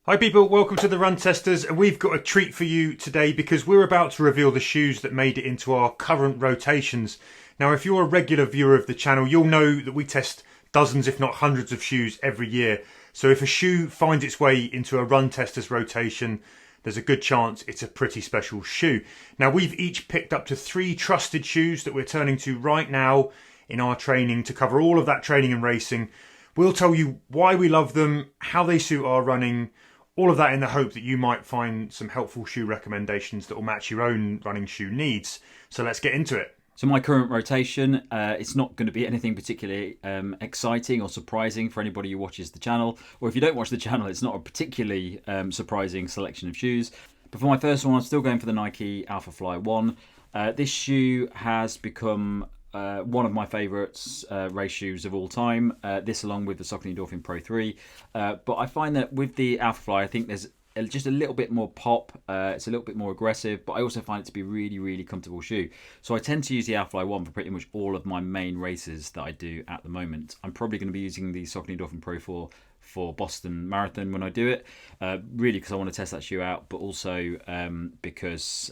Hi people, welcome to the Run Testers, and we've got a treat for you today because we're about to reveal the shoes that made it into our current rotations. Now if you're a regular viewer of the channel, you'll know that we test dozens if not hundreds of shoes every year. So if a shoe finds its way into a Run Testers rotation, there's a good chance it's a pretty special shoe. Now we've each picked up to 3 trusted shoes that we're turning to right now in our training to cover all of that training and racing. We'll tell you why we love them, how they suit our running, all of that in the hope that you might find some helpful shoe recommendations that will match your own running shoe needs. So let's get into it. So my current rotation, it's not going to be anything particularly exciting or surprising for anybody who watches the channel. Or if you don't watch the channel, it's not a particularly surprising selection of shoes. But for my first one, I'm still going for the Nike Alpha Fly 1. This shoe has become one of my favourites race shoes of all time. This along with the Saucony Dolphin Pro 3. But I find that with the Alpha Fly, I think there's just a little bit more pop. It's a little bit more aggressive, but I also find it to be a really, really comfortable shoe. So I tend to use the Alpha Fly 1 for pretty much all of my main races that I do at the moment. I'm probably going to be using the Saucony Dolphin Pro 4 for Boston Marathon when I do it. Really because I want to test that shoe out, but also because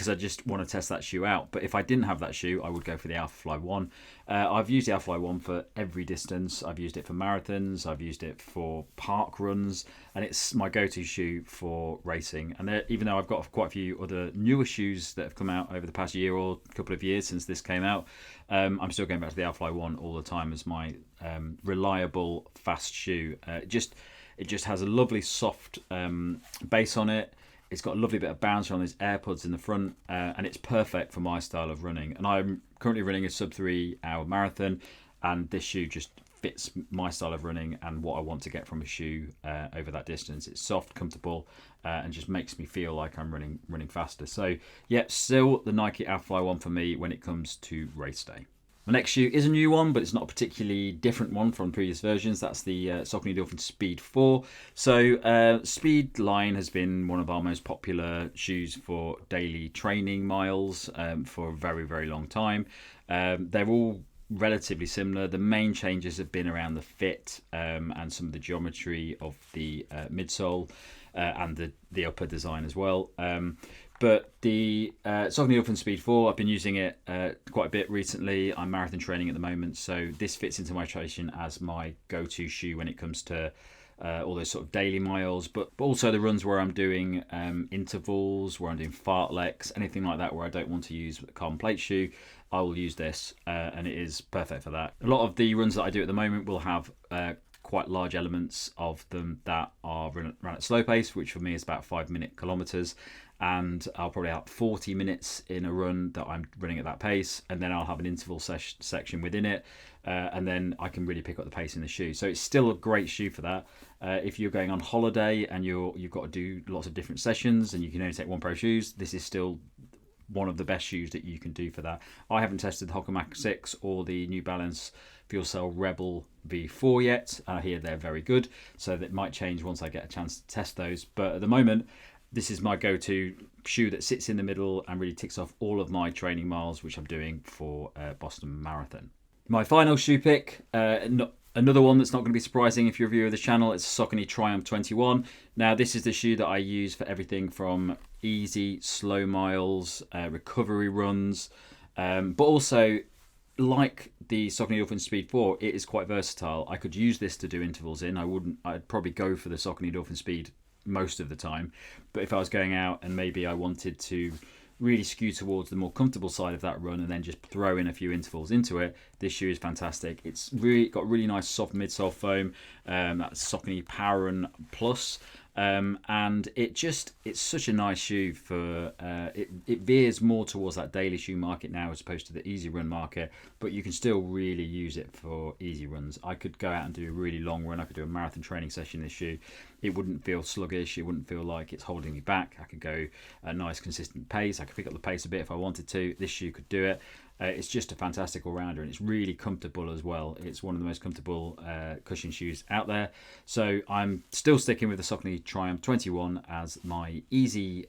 I just want to test that shoe out. But if I didn't have that shoe, I would go for the Alpha Fly 1. I've used the Alpha Fly 1 for every distance. I've used it for marathons. I've used it for park runs. And it's my go-to shoe for racing. And even though I've got quite a few other newer shoes that have come out over the past year or a couple of years since this came out, I'm still going back to the Alpha Fly 1 all the time as my reliable, fast shoe. It just has a lovely soft base on it. It's got a lovely bit of bounce on these AirPods in the front, and it's perfect for my style of running. And I'm currently running a sub 3 hour marathon, and this shoe just fits my style of running and what I want to get from a shoe over that distance. It's soft, comfortable, and just makes me feel like I'm running faster. So yeah, still the Nike Alpha Fly 1 for me when it comes to race day. My next shoe is a new one, but it's not a particularly different one from previous versions. That's the Saucony Dolphin Speed 4. So Speed line has been one of our most popular shoes for daily training miles for a very, very long time. They're all relatively similar. The main changes have been around the fit and some of the geometry of the midsole and the upper design as well. But the Saucony Dolphin Speed 4, I've been using it quite a bit recently. I'm marathon training at the moment, so this fits into my rotation as my go-to shoe when it comes to all those sort of daily miles, but also the runs where I'm doing intervals, where I'm doing fartleks, anything like that where I don't want to use a carbon plate shoe, I will use this, and it is perfect for that. A lot of the runs that I do at the moment will have quite large elements of them that are run at slow pace, which for me is about 5-minute kilometers. And I'll probably have 40 minutes in a run that I'm running at that pace, and then I'll have an interval section within it, and then I can really pick up the pace in the shoe. So it's still a great shoe for that. If you're going on holiday and you've got to do lots of different sessions and you can only take one pair of shoes, this is still one of the best shoes that you can do for that. I haven't tested the Hoka Mach 6 or the New Balance Fuel Cell Rebel V4 yet. I hear they're very good, so that might change once I get a chance to test those. But at the moment, this is my go-to shoe that sits in the middle and really ticks off all of my training miles, which I'm doing for Boston Marathon. My final shoe pick, another one that's not going to be surprising if you're a viewer of the channel, it's a Saucony Triumph 21. Now, this is the shoe that I use for everything from easy, slow miles, recovery runs, but also, like the Saucony Dolphin Speed 4, it is quite versatile. I could use this to do intervals in. I'd probably go for the Saucony Dolphin Speed most of the time, but if I was going out and maybe I wanted to really skew towards the more comfortable side of that run and then just throw in a few intervals into it, this shoe is fantastic. It's really got really nice soft midsole foam, that's Saucony Power Run Plus, and it's such a nice shoe for it veers more towards that daily shoe market now as opposed to the easy run market, but you can still really use it for easy runs. I could go out and do a really long run. I could do a marathon training session in this shoe. It wouldn't feel sluggish. It wouldn't feel like it's holding me back. I could go at a nice consistent pace. I could pick up the pace a bit if I wanted to. This shoe could do it. It's just a fantastic all-rounder, and it's really comfortable as well. It's one of the most comfortable cushion shoes out there. So I'm still sticking with the Saucony Triumph 21 as my easy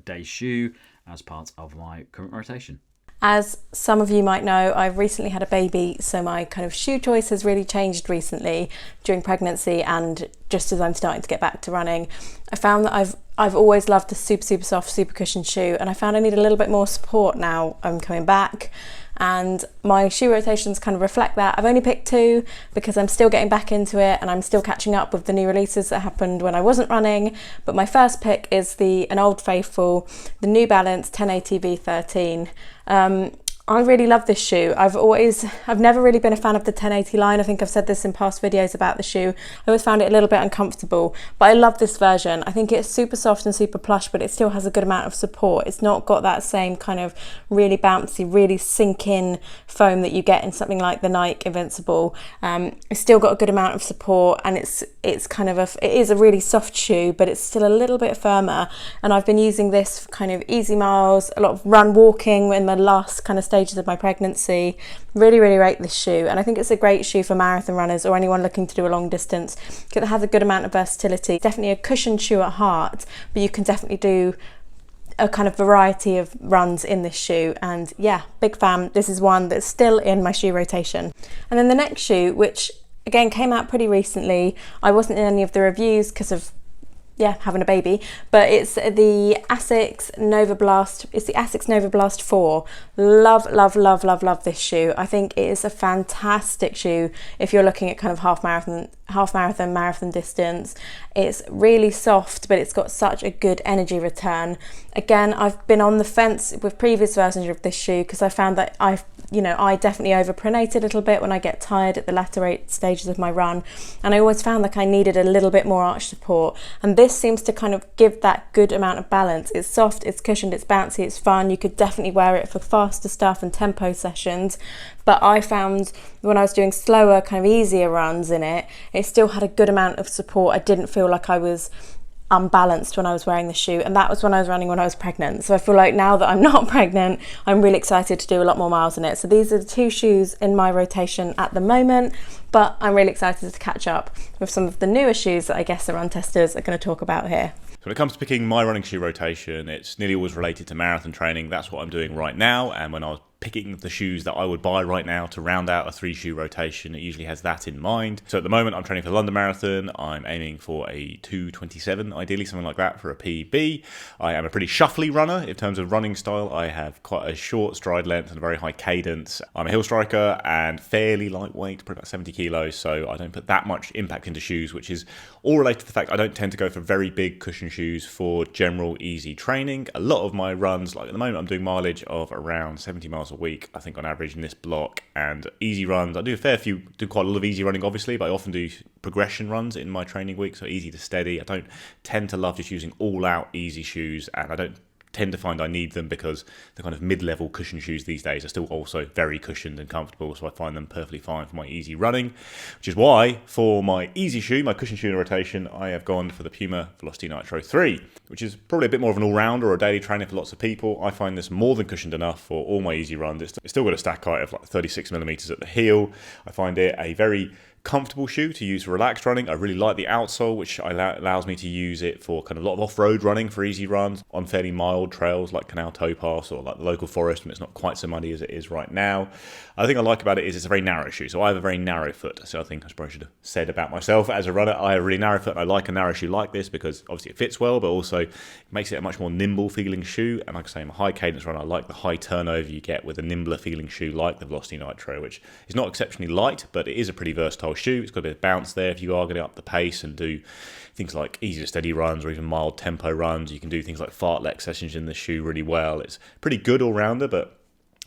day shoe as part of my current rotation. As some of you might know, I've recently had a baby, so my kind of shoe choice has really changed recently during pregnancy and just as I'm starting to get back to running. I found that I've always loved the super soft, super cushioned shoe, and I found I need a little bit more support now I'm coming back. And my shoe rotations kind of reflect that. I've only picked 2 because I'm still getting back into it and I'm still catching up with the new releases that happened when I wasn't running. But my first pick is an old faithful, the New Balance 1080 V13. I really love this shoe. I've never really been a fan of the 1080 line. I think I've said this in past videos about the shoe. I always found it a little bit uncomfortable, but I love this version. I think it's super soft and super plush, but it still has a good amount of support. It's not got that same kind of really bouncy, really sink in foam that you get in something like the Nike Invincible. It's still got a good amount of support, and it's kind of it is a really soft shoe, but it's still a little bit firmer. And I've been using this for kind of easy miles, a lot of walking in the last kind of stages of my pregnancy. Really rate this shoe, and I think it's a great shoe for marathon runners or anyone looking to do a long distance because it has a good amount of versatility. It's definitely a cushioned shoe at heart, but you can definitely do a kind of variety of runs in this shoe, and yeah, big fan. This is one that's still in my shoe rotation. And then the next shoe, which again came out pretty recently, I wasn't in any of the reviews because of having a baby, but it's the Asics Nova Blast. It's the Asics Nova Blast 4. Love this shoe. I think it is a fantastic shoe if you're looking at kind of half marathon distance. It's really soft, but it's got such a good energy return. Again, I've been on the fence with previous versions of this shoe because I found that I definitely overpronate a little bit when I get tired at the latter stages of my run, and I always found like I needed a little bit more arch support, and this seems to kind of give that good amount of balance. It's soft, it's cushioned, it's bouncy, it's fun. You could definitely wear it for faster stuff and tempo sessions, but I found when I was doing slower, kind of easier runs in it, it still had a good amount of support. I didn't feel like I was unbalanced when I was wearing the shoe, and that was when I was running when I was pregnant. So I feel like now that I'm not pregnant, I'm really excited to do a lot more miles in it. So these are the 2 shoes in my rotation at the moment, but I'm really excited to catch up with some of the newer shoes that I guess the run testers are going to talk about here. So when it comes to picking my running shoe rotation, it's nearly always related to marathon training. That's what I'm doing right now, and when I was picking the shoes that I would buy right now to round out a 3-shoe rotation, it usually has that in mind. So at the moment I'm training for the London Marathon. I'm aiming for a 2:27, ideally something like that for a PB. I am a pretty shuffly runner in terms of running style. I have quite a short stride length and a very high cadence. I'm a hill striker and fairly lightweight, probably about 70 kilos, so I don't put that much impact into shoes, which is all related to the fact I don't tend to go for very big cushion shoes for general easy training. A lot of my runs, like at the moment I'm doing mileage of around 70 miles a week, I think on average in this block, and easy runs. I do quite a lot of easy running obviously, but I often do progression runs in my training week, so easy to steady. I don't tend to love just using all out easy shoes, and I don't tend to find I need them because the kind of mid-level cushion shoes these days are still also very cushioned and comfortable, so I find them perfectly fine for my easy running, which is why for my easy shoe, my cushion shoe in a rotation, I have gone for the Puma Velocity Nitro 3, which is probably a bit more of an all-rounder or a daily trainer for lots of people. I find this more than cushioned enough for all my easy runs. It's still got a stack height of like 36 millimeters at the heel. I find it a very comfortable shoe to use for relaxed running. I really like the outsole, which allows me to use it for kind of a lot of off-road running for easy runs on fairly mild trails like Canal Towpath or like the local forest when it's not quite so muddy as it is right now. The thing I like about it is it's a very narrow shoe, so I have a very narrow foot. So I think I probably should have said about myself as a runner, I have a really narrow foot, and I like a narrow shoe like this because obviously it fits well, but also it makes it a much more nimble feeling shoe. And like I say, I'm a high cadence runner. I like the high turnover you get with a nimbler feeling shoe like the Velocity Nitro, which is not exceptionally light, but it is a pretty versatile shoe. It's got a bit of bounce there if you are going to up the pace and do things like easy to steady runs or even mild tempo runs. You can do things like fartlek sessions in the shoe really well. It's pretty good all-rounder, but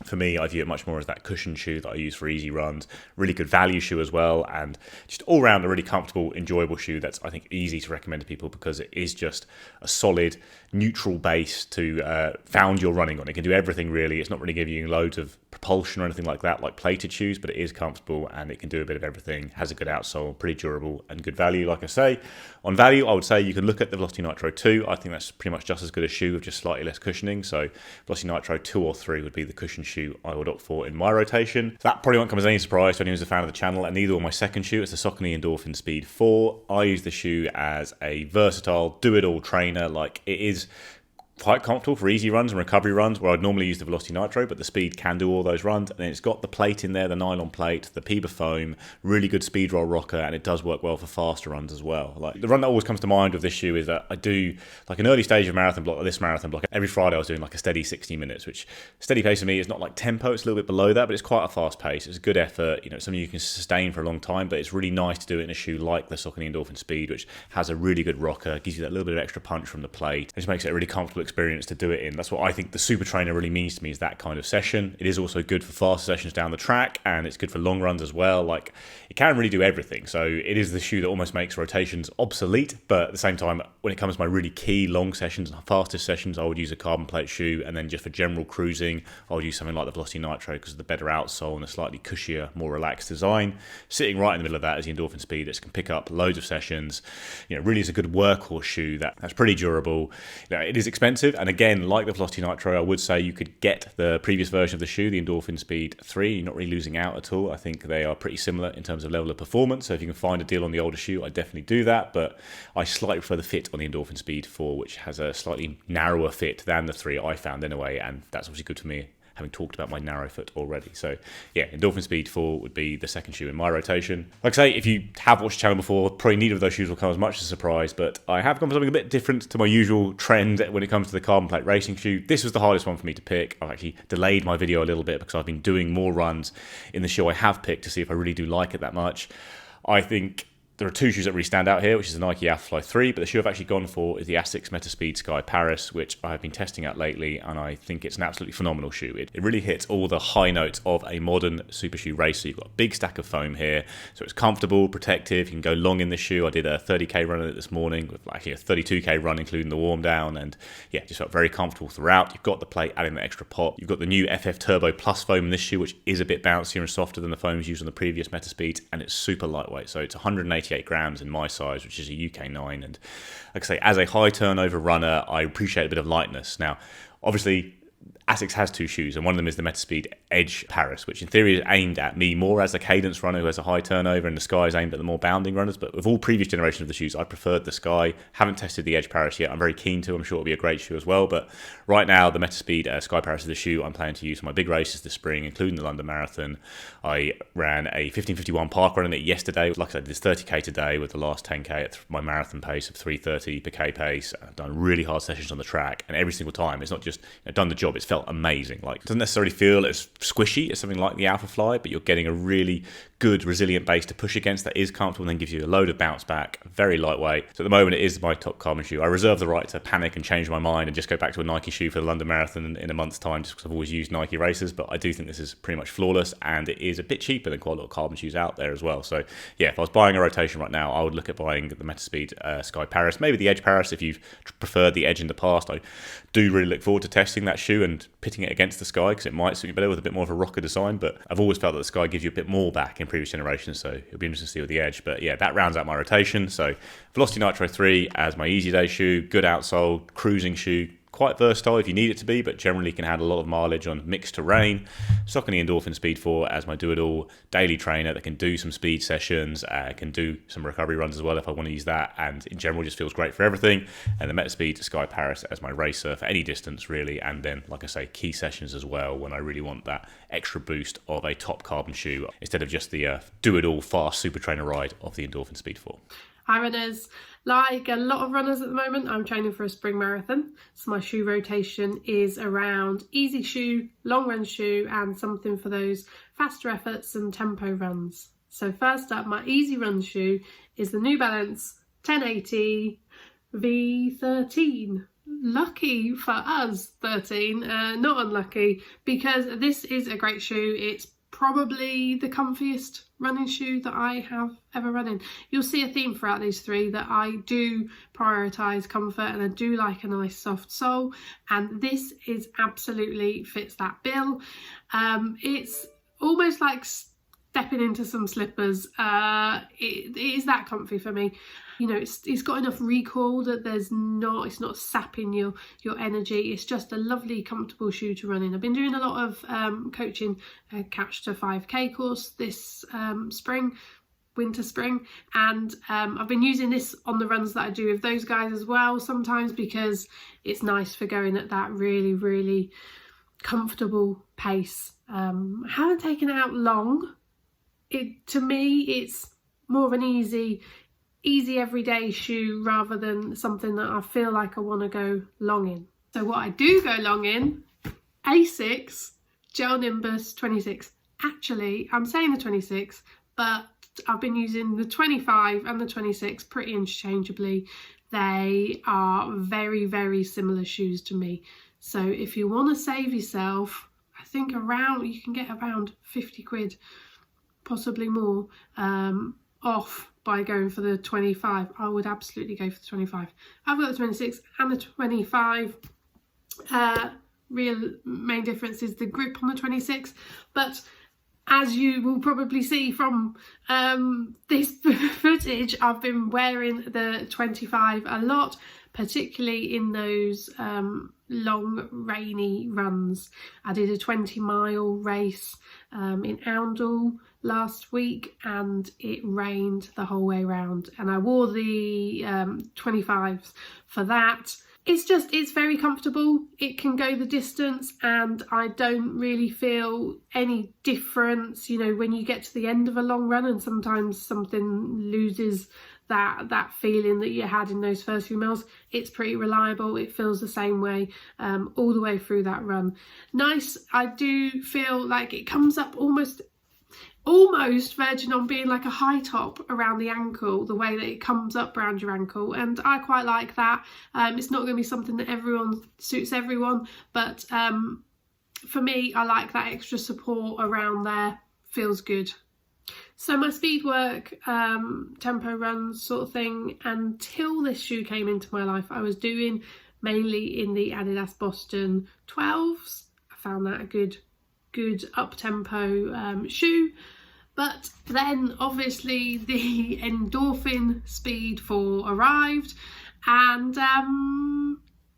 for me, I view it much more as that cushion shoe that I use for easy runs. Really good value shoe as well, and just all round a really comfortable, enjoyable shoe that's, I think, easy to recommend to people because it is just a solid, neutral base to found your running on. It can do everything really. It's not really giving you loads of propulsion or anything like that, like plated shoes, but it is comfortable and it can do a bit of everything. Has a good outsole, pretty durable and good value, like I say. On value, I would say you can look at the Velocity Nitro 2. I think that's pretty much just as good a shoe with just slightly less cushioning. So Velocity Nitro 2 or 3 would be the cushion shoe I would opt for in my rotation. That probably won't come as any surprise to anyone who's a fan of the channel, and neither will my second shoe. It's the Saucony Endorphin Speed 4. I use the shoe as a versatile, do-it-all trainer. Like, it is quite comfortable for easy runs and recovery runs where I'd normally use the Velocity Nitro, but the Speed can do all those runs. And then it's got the plate in there, the nylon plate, the PIBA foam, really good speed roll rocker, and it does work well for faster runs as well. Like the run that always comes to mind with this shoe is that I do like an early stage of marathon block, or this marathon block. Every Friday I was doing like a steady 60 minutes, which steady pace for me is not like tempo, it's a little bit below that, but it's quite a fast pace. It's a good effort, you know, something you can sustain for a long time, but it's really nice to do it in a shoe like the Saucony Endorphin Speed, which has a really good rocker, gives you that little bit of extra punch from the plate. It just makes it a really comfortable experience to do it in. That's what I think the Super Trainer really means to me, is that kind of session. It is also good for faster sessions down the track, and it's good for long runs as well. Like, it can really do everything. So it is the shoe that almost makes rotations obsolete, but at the same time, when it comes to my really key long sessions and fastest sessions, I would use a carbon plate shoe. And then just for general cruising, I would use something like the Velocity Nitro because of the better outsole and a slightly cushier, more relaxed design. Sitting right in the middle of that is the Endorphin Speed that can pick up loads of sessions. You know, really is a good workhorse shoe that's pretty durable. You know, it is expensive, and again, like the Velocity Nitro, I would say you could get the previous version of the shoe, the Endorphin Speed 3. You're not really losing out at all. I think they are pretty similar in terms of level of performance. So if you can find a deal on the older shoe, I definitely do that. But I slightly prefer the fit on the Endorphin Speed 4, which has a slightly narrower fit than the 3 I found anyway. And that's obviously good for me, having talked about my narrow foot already. So yeah, Endorphin Speed 4 would be the second shoe in my rotation. Like I say, if you have watched the channel before, probably neither of those shoes will come as much as a surprise, but I have gone for something a bit different to my usual trend when it comes to the carbon plate racing shoe. This was the hardest one for me to pick. I've actually delayed my video a little bit because I've been doing more runs in the shoe I have picked to see if I really do like it that much. I think there are two shoes that really stand out here, which is the Nike Alphafly 3, but the shoe I've actually gone for is the Asics Metaspeed Sky Paris, which I have been testing out lately, and I think it's an absolutely phenomenal shoe. It really hits all the high notes of a modern super shoe racer. You've got a big stack of foam here, so it's comfortable, protective. You can go long in the shoe. I did a 30k run in it this morning, with actually a 32k run including the warm down, and yeah, just felt very comfortable throughout. You've got the plate adding the extra pop. You've got the new FF Turbo Plus foam in this shoe, which is a bit bouncier and softer than the foams used on the previous Metaspeeds, and it's super lightweight. So it's 188 grams in my size, which is a UK 9, and like I say, as a high turnover runner, I appreciate a bit of lightness. Now, obviously, Asics has two shoes, and one of them is the Metaspeed Edge Paris, which in theory is aimed at me more as a cadence runner who has a high turnover, and the Sky is aimed at the more bounding runners. But with all previous generations of the shoes, I preferred the Sky. Haven't tested the Edge Paris yet. I'm very keen to. I'm sure it'll be a great shoe as well. But right now, the Metaspeed Sky Paris is the shoe I'm planning to use for my big races this spring, including the London Marathon. I ran a 15:51 park run in it yesterday. Like I said, this 30k today with the last 10k at my marathon pace of 3:30 per k pace. I've done really hard sessions on the track, and every single time, it's not just done the job. It's felt amazing. Like, it doesn't necessarily feel as squishy as something like the Alphafly, but you're getting a really good resilient base to push against that is comfortable and then gives you a load of bounce back, very lightweight. So at the moment, it is my top carbon shoe. I reserve the right to panic and change my mind and just go back to a Nike shoe for the London Marathon in a month's time, just because I've always used Nike races. But I do think this is pretty much flawless, and it is a bit cheaper than quite a lot of carbon shoes out there as well. So yeah, if I was buying a rotation right now, I would look at buying the Metaspeed Sky Paris, maybe the Edge Paris if you've preferred the Edge in the past. I do really look forward to testing that shoe and pitting it against the Sky, because it might suit me better with a bit more of a rocker design, but I've always felt that the Sky gives you a bit more back in previous generations, so it'll be interesting to see with the Edge. But yeah, that rounds out my rotation. So Velocity Nitro 3 as my easy day shoe, good outsole, cruising shoe, quite versatile if you need it to be, but generally can handle a lot of mileage on mixed terrain. Saucony Endorphin Speed 4 as my do-it-all daily trainer that can do some speed sessions, can do some recovery runs as well if I want to use that, and in general just feels great for everything. And the Metaspeed Sky Paris as my racer for any distance really, and then like I say, key sessions as well when I really want that extra boost of a top carbon shoe instead of just the do-it-all fast super trainer ride of the Endorphin Speed 4. Hi runners. Like a lot of runners at the moment, I'm training for a spring marathon. So my shoe rotation is around easy shoe, long run shoe, and something for those faster efforts and tempo runs. So first up, my easy run shoe is the New Balance 1080 V13. Lucky for us, 13, not unlucky, because this is a great shoe. It's probably the comfiest running shoe that I have ever run in. You'll see a theme throughout these three that I do prioritise comfort, and I do like a nice soft sole, and this is absolutely fits that bill. It's almost like stepping into some slippers. It is that comfy for me. You know, it's got enough recoil that it's not sapping your energy. It's just a lovely, comfortable shoe to run in. I've been doing a lot of coaching Catch to 5K course this spring. winter spring, and I've been using this on the runs that I do with those guys as well sometimes, because it's nice for going at that really comfortable pace. I haven't taken it out long. To me it's more of an easy everyday shoe rather than something that I feel like I want to go long in. So what I do go long in, Asics Gel Nimbus 26. Actually, I'm saying the 26, but I've been using the 25 and the 26 pretty interchangeably. They are very similar shoes to me. So if you want to save yourself, I think you can get around 50 quid, possibly more, off by going for the 25. I would absolutely go for the 25. I've got the 26 and the 25. Real main difference is the grip on the 26, but as you will probably see from this footage, I've been wearing the 25 a lot, particularly in those long rainy runs. I did a 20-mile race in Oundle last week, and it rained the whole way around, and I wore the 25s for that. It's very comfortable. It can go the distance, and I don't really feel any difference, you know, when you get to the end of a long run, and sometimes something loses that feeling that you had in those first few miles. It's pretty reliable. It feels the same way all the way through that run. Nice. I do feel like it comes up almost verging on being like a high top around the ankle, the way that it comes up around your ankle, and I quite like that. It's not going to be something that suits everyone, but for me, I like that extra support around there. Feels good. So my speed work, tempo runs sort of thing, until this shoe came into my life, I was doing mainly in the Adidas Boston 12s. I found that a good up-tempo shoe. But then obviously the Endorphin Speed 4 arrived, and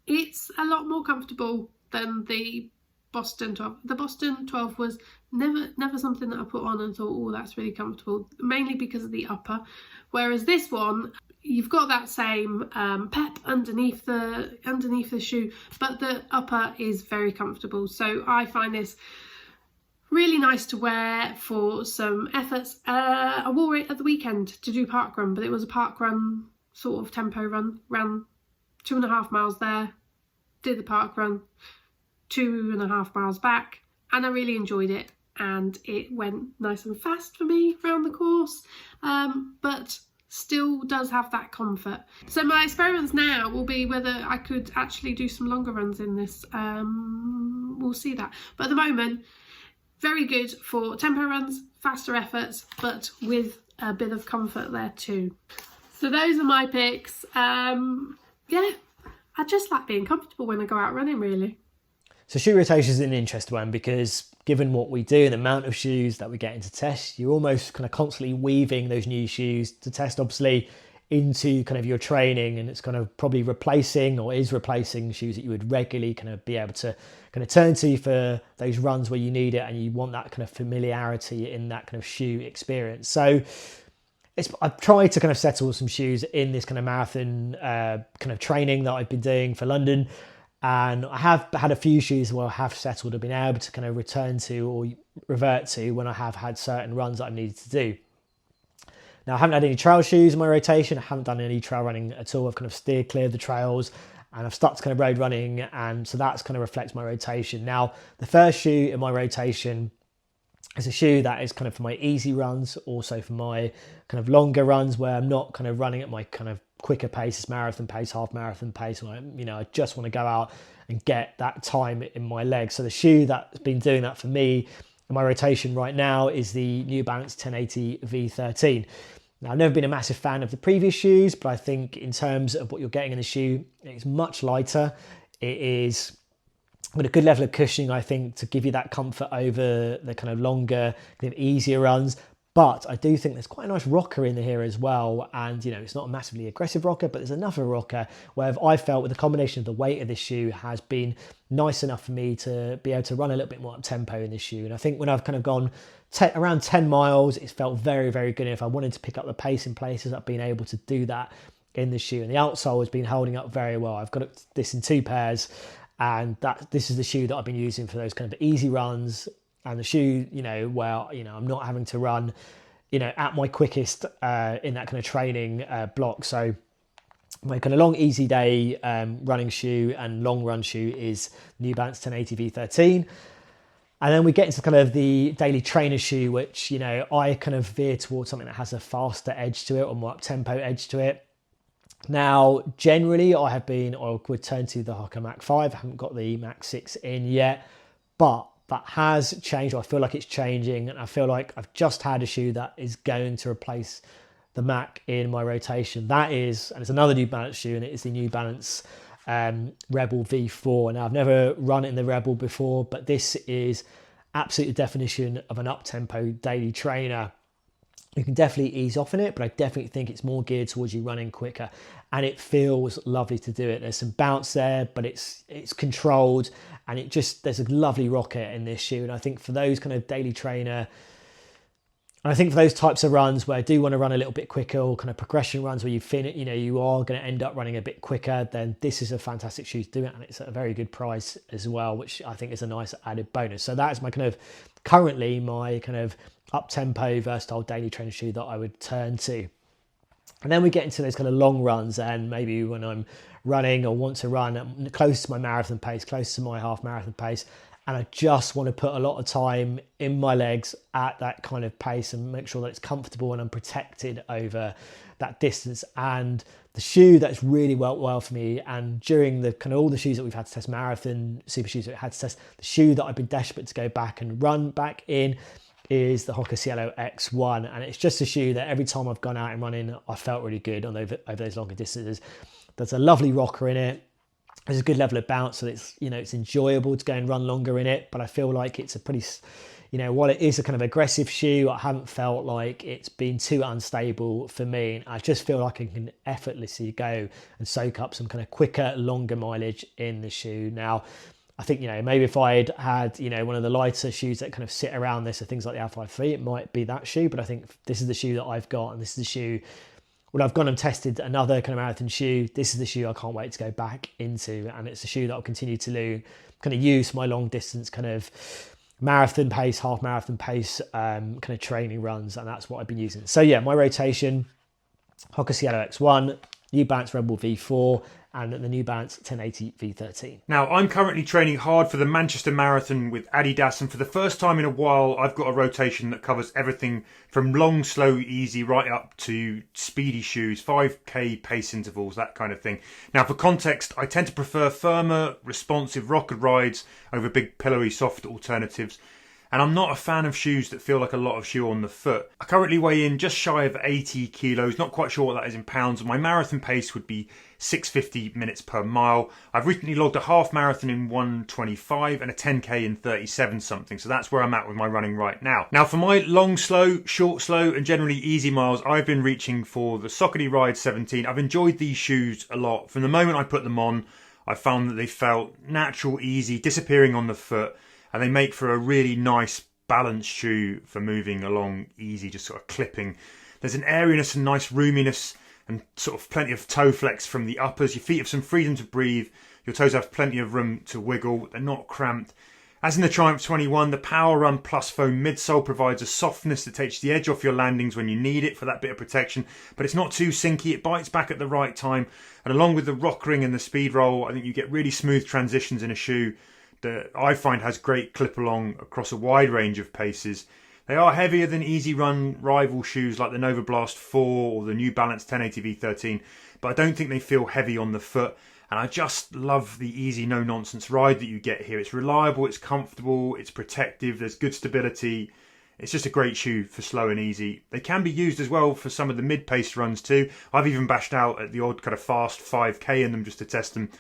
it's a lot more comfortable than the Boston 12. The Boston 12 was never something that I put on and thought, oh, that's really comfortable, mainly because of the upper. Whereas this one, you've got that same pep underneath the shoe, but the upper is very comfortable. So I find this really nice to wear for some efforts. I wore it at the weekend to do park run, but it was a park run sort of tempo run. Ran 2.5 miles there, did the park run, 2.5 miles back, and I really enjoyed it. And it went nice and fast for me around the course, but still does have that comfort. So my experiments now will be whether I could actually do some longer runs in this. We'll see that. But at the moment, very good for tempo runs, faster efforts, but with a bit of comfort there too. So those are my picks. Yeah, I just like being comfortable when I go out running, really. So shoe rotation is an interesting one, because given what we do and the amount of shoes that we get into test, you're almost kind of constantly weaving those new shoes to test, obviously, into kind of your training, and it's kind of probably replacing shoes that you would regularly kind of be able to kind of turn to for those runs where you need it and you want that kind of familiarity in that kind of shoe experience. So I've tried to kind of settle some shoes in this kind of marathon kind of training that I've been doing for London, and I have had a few shoes where I have settled and been able to kind of return to or revert to when I have had certain runs that I've needed to do. Now, I haven't had any trail shoes in my rotation. I haven't done any trail running at all. I've kind of steered clear of the trails, and I've stuck to kind of road running, and so that's kind of reflects my rotation. Now, the first shoe in my rotation is a shoe that is kind of for my easy runs, also for my kind of longer runs where I'm not kind of running at my kind of quicker pace, marathon pace, half marathon pace, where I just want to go out and get that time in my legs. So the shoe that's been doing that for me in my rotation right now is the New Balance 1080 V13. Now, I've never been a massive fan of the previous shoes, but I think in terms of what you're getting in the shoe, it's much lighter. It is with a good level of cushioning, I think, to give you that comfort over the kind of longer, kind of easier runs. But I do think there's quite a nice rocker in here as well. And, you know, it's not a massively aggressive rocker, but there's enough of a rocker where I felt with the combination of the weight of this shoe has been nice enough for me to be able to run a little bit more up tempo in this shoe. And I think when I've kind of gone around 10 miles, it's felt very, very good. And if I wanted to pick up the pace in places, I've been able to do that in the shoe. And the outsole has been holding up very well. I've got this in 2 pairs, and this is the shoe that I've been using for those kind of easy runs, and the shoe, you know, where, you know, I'm not having to run, you know, at my quickest in that kind of training block. So my kind of long, easy day running shoe and long run shoe is New Balance 1080 V13. And then we get into kind of the daily trainer shoe, which, you know, I kind of veer towards something that has a faster edge to it or more up-tempo edge to it. Now, generally, I would turn to the Hoka Mach 5. I haven't got the Mach 6 in yet, but that has changed. I feel like it's changing, and I feel like I've just had a shoe that is going to replace the Mach in my rotation. That is, and it's another New Balance shoe, and it is the New Balance Rebel V4. Now, I've never run it in the Rebel before, but this is absolute the definition of an up-tempo daily trainer. You can definitely ease off in it, but I definitely think it's more geared towards you running quicker, and it feels lovely to do it. There's some bounce there, but it's controlled, and there's a lovely rocker in this shoe. And I think for those kind of daily trainer, and I think for those types of runs where I do want to run a little bit quicker, or kind of progression runs where you are going to end up running a bit quicker, then this is a fantastic shoe to do it, and it's at a very good price as well, which I think is a nice added bonus. So that is my kind of up-tempo, versatile daily trainer shoe that I would turn to. And then we get into those kind of long runs, and maybe when I'm running or want to run close to my marathon pace, close to my half marathon pace, and I just want to put a lot of time in my legs at that kind of pace and make sure that it's comfortable and I'm protected over that distance. And the shoe that's really worked well for me, and during the kind of all the shoes that we've had to test, marathon super shoes that we had to test, the shoe that I've been desperate to go back and run back in is the Hoka Cielo X1. And it's just a shoe that every time I've gone out and running, I felt really good on over those longer distances. There's a lovely rocker in it. There's a good level of bounce, so it's, you know, it's enjoyable to go and run longer in it. But I feel like it's a pretty, you know, while it is a kind of aggressive shoe, I haven't felt like it's been too unstable for me. And I just feel like I can effortlessly go and soak up some kind of quicker, longer mileage in the shoe. Now, I think, you know, maybe if I'd had, you know, one of the lighter shoes that kind of sit around this, or things like the Alpha 3, it might be that shoe. But I think this is the shoe that I've got, and this is the shoe, when I've gone and tested another kind of marathon shoe, this is the shoe I can't wait to go back into. And it's a shoe that I'll continue to kind of use for my long distance kind of marathon pace, half marathon pace, kind of training runs. And that's what I've been using. So yeah, my rotation, Hoka Cielo X1, New Balance Rebel V4, and the New Balance 1080 V13. Now, I'm currently training hard for the Manchester Marathon with Adidas, and for the first time in a while, I've got a rotation that covers everything from long, slow, easy, right up to speedy shoes, 5K pace intervals, that kind of thing. Now, for context, I tend to prefer firmer, responsive, rockered rides over big, pillowy, soft alternatives. And I'm not a fan of shoes that feel like a lot of shoe on the foot. I currently weigh in just shy of 80 kilos, not quite sure what that is in pounds. My marathon pace would be 650 minutes per mile. I've recently logged a half marathon in 1:25 and a 10k in 37 something. So that's where I'm at with my running right now. Now for my long, slow, short, slow and generally easy miles, I've been reaching for the Saucony Ride 17. I've enjoyed these shoes a lot. From the moment I put them on, I found that they felt natural, easy, disappearing on the foot. And they make for a really nice balanced shoe for moving along easy, just sort of clipping. There's an airiness and nice roominess and sort of plenty of toe flex from the uppers. Your feet have some freedom to breathe. Your toes have plenty of room to wiggle. They're not cramped. As in the Triumph 21, the Power Run Plus Foam midsole provides a softness that takes the edge off your landings when you need it for that bit of protection, but it's not too sinky. It bites back at the right time. And along with the rock ring and the speed roll, I think you get really smooth transitions in a shoe that I find has great clip along across a wide range of paces. They are heavier than easy run rival shoes like the Nova Blast 4 or the New Balance 1080 V13, but I don't think they feel heavy on the foot. And I just love the easy, no nonsense ride that you get here. It's reliable, it's comfortable, it's protective, there's good stability. It's just a great shoe for slow and easy. They can be used as well for some of the mid-pace runs too. I've even bashed out at the odd kind of fast 5k in them just to test them.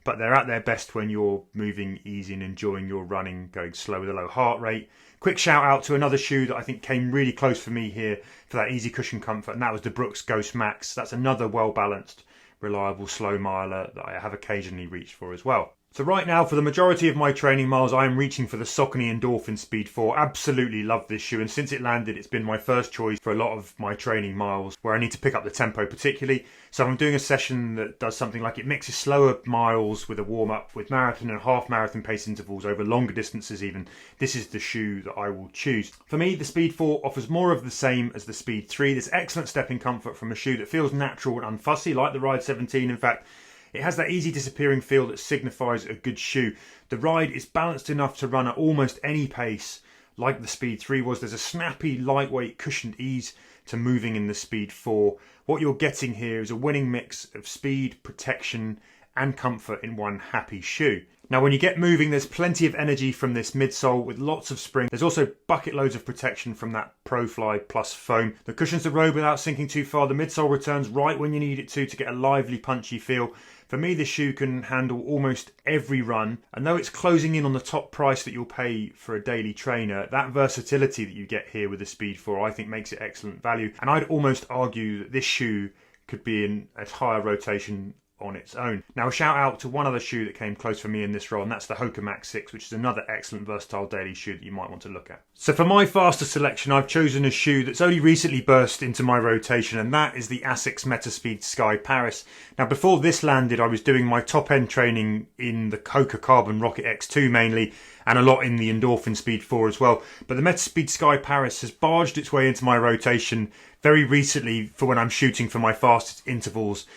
but they're at their best when you're moving easy and enjoying your running, going slow with a low heart rate. Quick shout out to another shoe that I think came really close for me here for that easy cushion comfort, and that was the Brooks Ghost Max. That's another well-balanced, reliable slow miler that I have occasionally reached for as well. So right now, for the majority of my training miles, I am reaching for the Saucony Endorphin Speed 4. Absolutely love this shoe, and since it landed, it's been my first choice for a lot of my training miles where I need to pick up the tempo particularly. So I'm doing a session that does something like it mixes slower miles with a warm-up with marathon and half marathon pace intervals over longer distances even. This is the shoe that I will choose. For me, the Speed 4 offers more of the same as the Speed 3. There's excellent stepping comfort from a shoe that feels natural and unfussy like the Ride 17. In fact, it has that easy disappearing feel that signifies a good shoe. The ride is balanced enough to run at almost any pace like the Speed 3 was. There's a snappy, lightweight, cushioned ease to moving in the Speed 4. What you're getting here is a winning mix of speed, protection and comfort in one happy shoe. Now when you get moving, there's plenty of energy from this midsole with lots of spring. There's also bucket loads of protection from that ProFly Plus foam. The cushions the road without sinking too far. The midsole returns right when you need it to get a lively, punchy feel. For me, this shoe can handle almost every run, and though it's closing in on the top price that you'll pay for a daily trainer, that versatility that you get here with the Speed 4 I think makes it excellent value. And I'd almost argue that this shoe could be in a higher rotation on its own. Now a shout out to one other shoe that came close for me in this role, and that's the Hoka Max 6, which is another excellent versatile daily shoe that you might want to look at. So for my faster selection, I've chosen a shoe that's only recently burst into my rotation, and that is the Asics Metaspeed Sky Paris. Now before this landed, I was doing my top end training in the Hoka Carbon Rocket X2 mainly, and a lot in the Endorphin Speed 4 as well. But the Metaspeed Sky Paris has barged its way into my rotation very recently for when I'm shooting for my fastest intervals.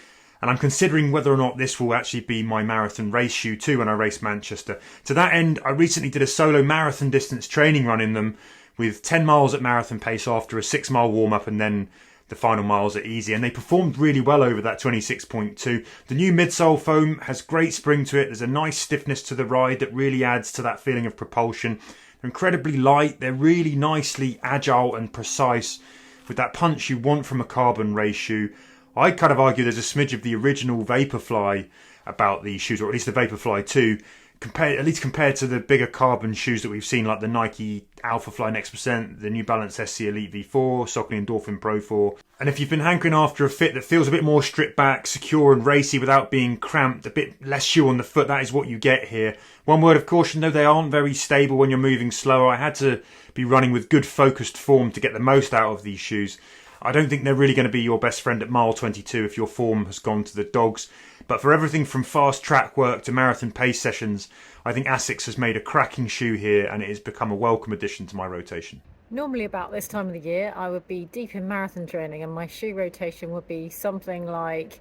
And I'm considering whether or not this will actually be my marathon race shoe too when I race Manchester. To that end, I recently did a solo marathon distance training run in them with 10 miles at marathon pace after a 6-mile warm-up and then the final miles are easy. And they performed really well over that 26.2. The new midsole foam has great spring to it. There's a nice stiffness to the ride that really adds to that feeling of propulsion. They're incredibly light. They're really nicely agile and precise with that punch you want from a carbon race shoe. I'd kind of argue there's a smidge of the original Vaporfly about these shoes, or at least the Vaporfly 2, compared to the bigger carbon shoes that we've seen, like the Nike Alphafly Next Percent, the New Balance SC Elite V4, Saucony Endorphin Pro 4. And if you've been hankering after a fit that feels a bit more stripped back, secure and racy without being cramped, a bit less shoe on the foot, that is what you get here. One word of caution though, they aren't very stable when you're moving slower. I had to be running with good focused form to get the most out of these shoes. I don't think they're really going to be your best friend at mile 22 if your form has gone to the dogs. But for everything from fast track work to marathon pace sessions, I think Asics has made a cracking shoe here and it has become a welcome addition to my rotation. Normally about this time of the year, I would be deep in marathon training and my shoe rotation would be something like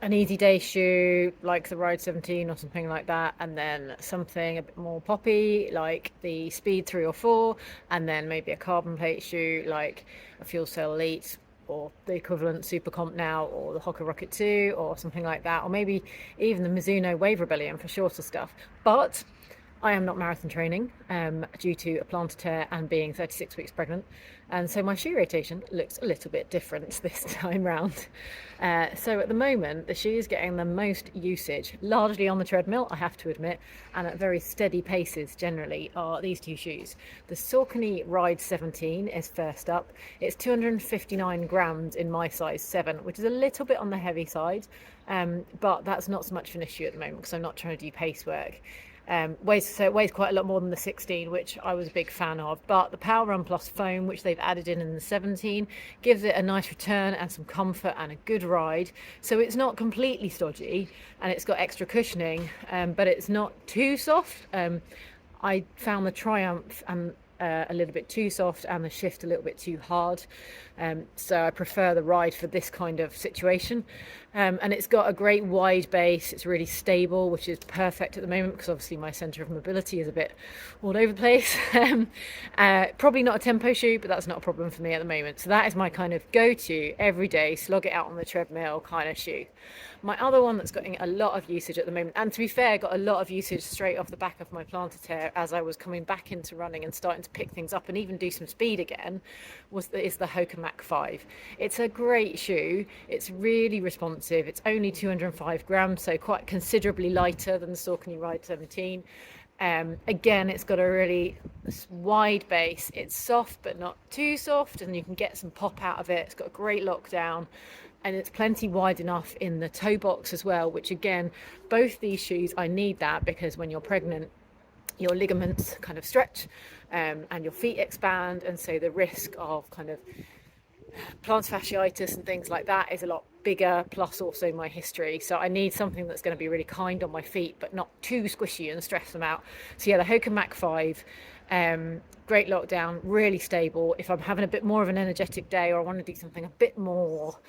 an easy day shoe like the Ride 17 or something like that, and then something a bit more poppy like the Speed 3 or 4, and then maybe a carbon plate shoe like a Fuel Cell Elite or the equivalent Super Comp now, or the Hoka Rocket 2 or something like that, or maybe even the Mizuno Wave Rebellion for shorter stuff. But I am not marathon training due to a plantar tear and being 36 weeks pregnant, and so my shoe rotation looks a little bit different this time round. So at the moment the shoe is getting the most usage, largely on the treadmill I have to admit, and at very steady paces generally, are these two shoes. The Saucony Ride 17 is first up. It's 259 grams in my size 7, which is a little bit on the heavy side, but that's not so much of an issue at the moment because I'm not trying to do pace work. It weighs quite a lot more than the 16, which I was a big fan of, but the Power Run Plus foam, which they've added in the 17, gives it a nice return and some comfort and a good ride. So it's not completely stodgy and it's got extra cushioning, but it's not too soft. I found the Triumph a little bit too soft and the Shift a little bit too hard, so I prefer the Ride for this kind of situation, and it's got a great wide base. It's really stable, which is perfect at the moment because obviously my centre of mobility is a bit all over the place. Probably not a tempo shoe, but that's not a problem for me at the moment. So that is my kind of go-to everyday slog it out on the treadmill kind of shoe. My other one that's getting a lot of usage at the moment, and to be fair, got a lot of usage straight off the back of my plantar tear as I was coming back into running and starting to pick things up and even do some speed again, is the Hoka Mach 5. It's a great shoe. It's really responsive. It's only 205 grams, so quite considerably lighter than the Saucony Ride 17. Again, it's got a really wide base. It's soft but not too soft, and you can get some pop out of it. It's got a great lockdown, and it's plenty wide enough in the toe box as well, which again, both these shoes, I need that because when you're pregnant, your ligaments kind of stretch and your feet expand, and so the risk of kind of plantar fasciitis and things like that is a lot bigger, plus also my history. So I need something that's going to be really kind on my feet but not too squishy and stress them out. So yeah, the Hoka Mach 5, great lockdown, really stable. If I'm having a bit more of an energetic day or I want to do something a bit more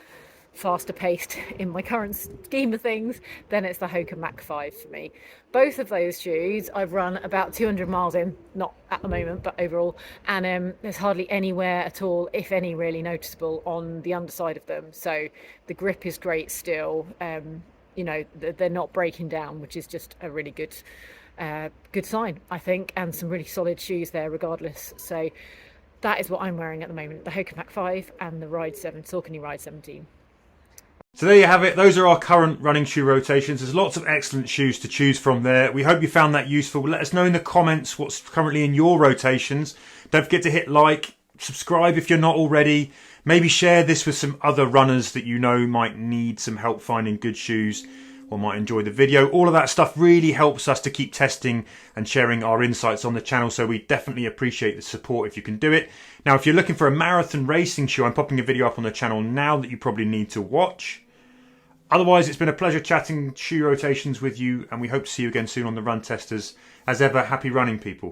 faster paced in my current scheme of things, then it's the Hoka Mach 5 for me. Both of those shoes I've run about 200 miles in, not at the moment but overall, and there's hardly anywhere at all, if any, really noticeable on the underside of them. So the grip is great still. You know, they're not breaking down, which is just a really good sign, I think, and some really solid shoes there regardless. So that is what I'm wearing at the moment, the Hoka Mach 5 and the Saucony Ride 17. So there you have it. Those are our current running shoe rotations. There's lots of excellent shoes to choose from there. We hope you found that useful. Let us know in the comments what's currently in your rotations. Don't forget to hit like, subscribe if you're not already. Maybe share this with some other runners that you know might need some help finding good shoes or might enjoy the video. All of that stuff really helps us to keep testing and sharing our insights on the channel, so we definitely appreciate the support if you can do it. Now, if you're looking for a marathon racing shoe, I'm popping a video up on the channel now that you probably need to watch. Otherwise, it's been a pleasure chatting shoe rotations with you, and we hope to see you again soon on the Run Testers. As ever, happy running, people.